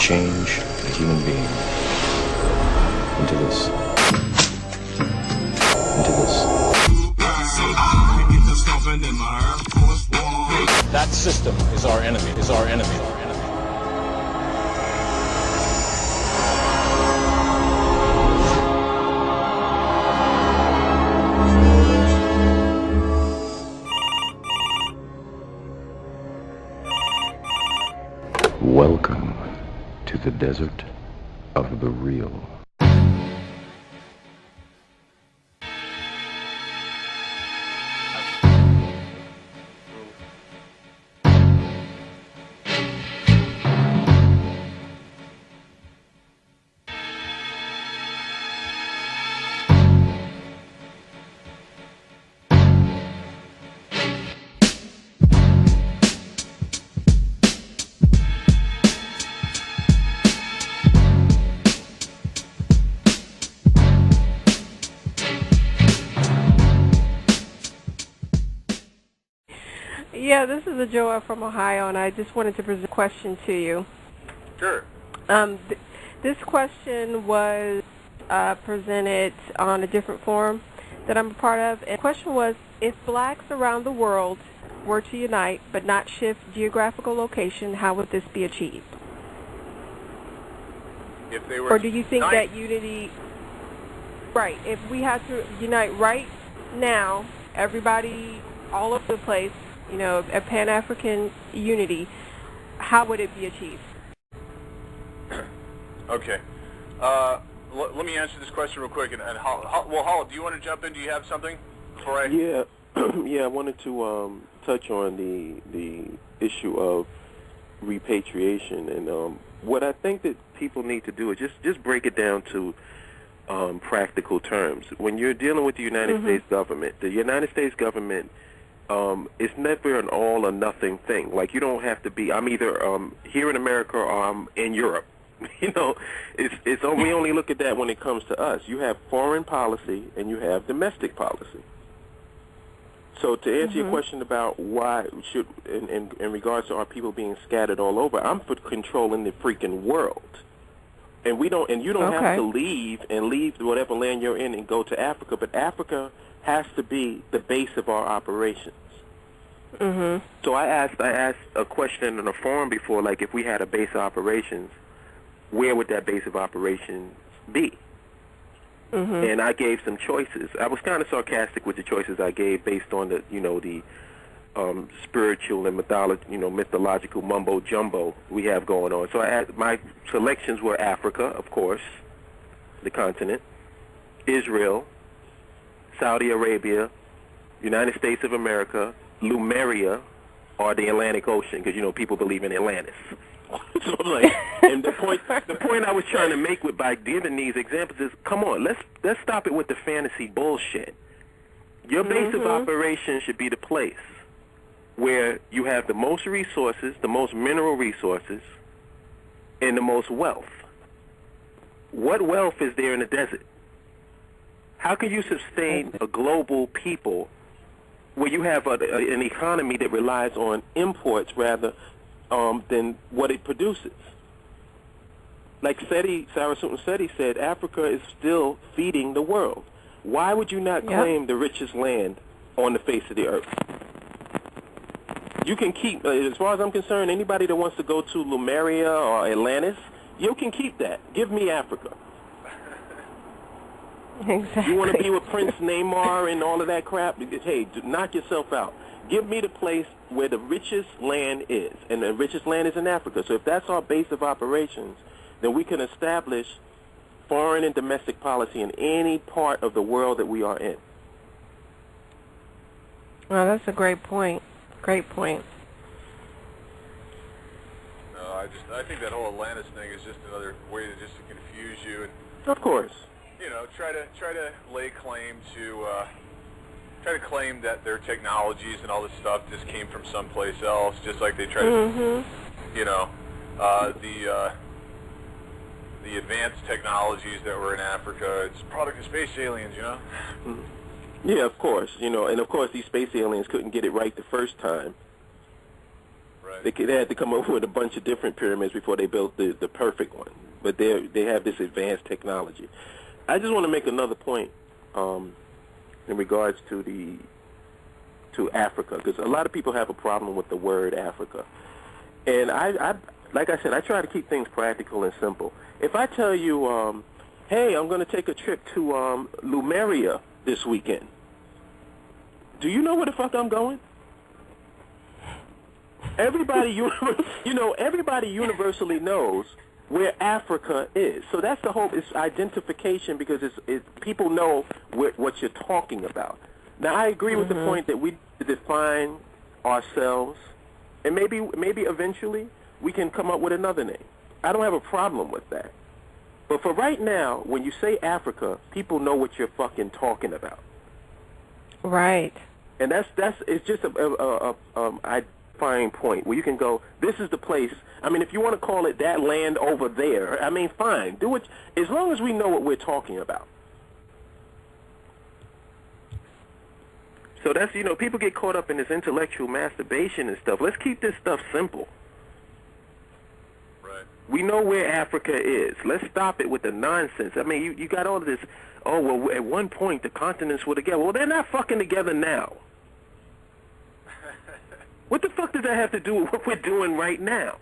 change a human being into this. That system is our enemy, Welcome to the desert of the real. Yeah, this is Joa from Ohio, and I just wanted to present a question to you. Sure. This question was presented on a different forum that I'm a part of. And the question was, if blacks around the world were to unite but not shift geographical location, how would this be achieved? If they were or do you think that unity, right, if we had to unite right now, everybody all over the place, you know, a Pan-African unity, how would it be achieved? Okay. Let me answer this question real quick. And Holly, do you want to jump in? Do you have something before I? Yeah, yeah. I wanted to touch on the issue of repatriation, and what I think that people need to do is just break it down to practical terms. When you're dealing with the United States government, the United States government. It's never an all or nothing thing. Like, you don't have to be, I'm either here in America or I'm in Europe. You know, we only look at that when it comes to us. You have foreign policy and you have domestic policy. So to answer your question about why should, in regards to our people being scattered all over, I'm for controlling the freaking world. And you don't have to leave whatever land you're in and go to Africa, but Africa has to be the base of our operations. So I asked a question in a forum before, like, if we had a base of operations, where would that base of operations be? And I gave some choices. I was kind of sarcastic with the choices I gave based on the, the spiritual and mythological mumbo jumbo we have going on. So my selections were Africa, of course, the continent, Israel, Saudi Arabia, United States of America, Lemuria, or the Atlantic Ocean, because people believe in Atlantis. So I'm like, and the point I was trying to make by giving these examples is, come on, let's stop it with the fantasy bullshit. Your base of operations should be the place where you have the most resources, the most mineral resources, and the most wealth. What wealth is there in the desert? How can you sustain a global people where you have an economy that relies on imports rather than what it produces? Like Sarasutin Seti said, Africa is still feeding the world. Why would you not claim the richest land on the face of the earth? You can keep, as far as I'm concerned, anybody that wants to go to Lemuria or Atlantis, you can keep that. Give me Africa. Exactly. You want to be with Prince Neymar and all of that crap? Hey, knock yourself out. Give me the place where the richest land is, and the richest land is in Africa. So if that's our base of operations, then we can establish foreign and domestic policy in any part of the world that we are in. Well, that's a great point. Great point. No, I think that whole Atlantis thing is just another way to confuse you and, of course, try to lay claim to claim that their technologies and all this stuff just came from someplace else, just like they try to, the advanced technologies that were in Africa. It's a product of space aliens, Yeah, of course, and of course these space aliens couldn't get it right the first time. Right. Right. They had to come up with a bunch of different pyramids before they built the perfect one. But they have this advanced technology. I just want to make another point in regards to Africa, because a lot of people have a problem with the word Africa. And I like I said, I try to keep things practical and simple. If I tell you, hey, I'm going to take a trip to Lemuria this weekend, do you know where the fuck I'm going? Everybody, everybody universally knows where Africa is. So that's the whole, it's identification, because it's people know what you're talking about. Now, I agree with the point that we define ourselves, and maybe eventually we can come up with another name. I don't have a problem with that. But for right now, when you say Africa, people know what you're fucking talking about. Right. And it's just a identifying point where you can go, this is the place. I mean, if you want to call it that land over there, I mean, fine. Do it, as long as we know what we're talking about. So that's, people get caught up in this intellectual masturbation and stuff. Let's keep this stuff simple. Right. We know where Africa is. Let's stop it with the nonsense. I mean, you got all of this, oh, well, at one point the continents were together. Well, they're not fucking together now. What the fuck does that have to do with what we're doing right now?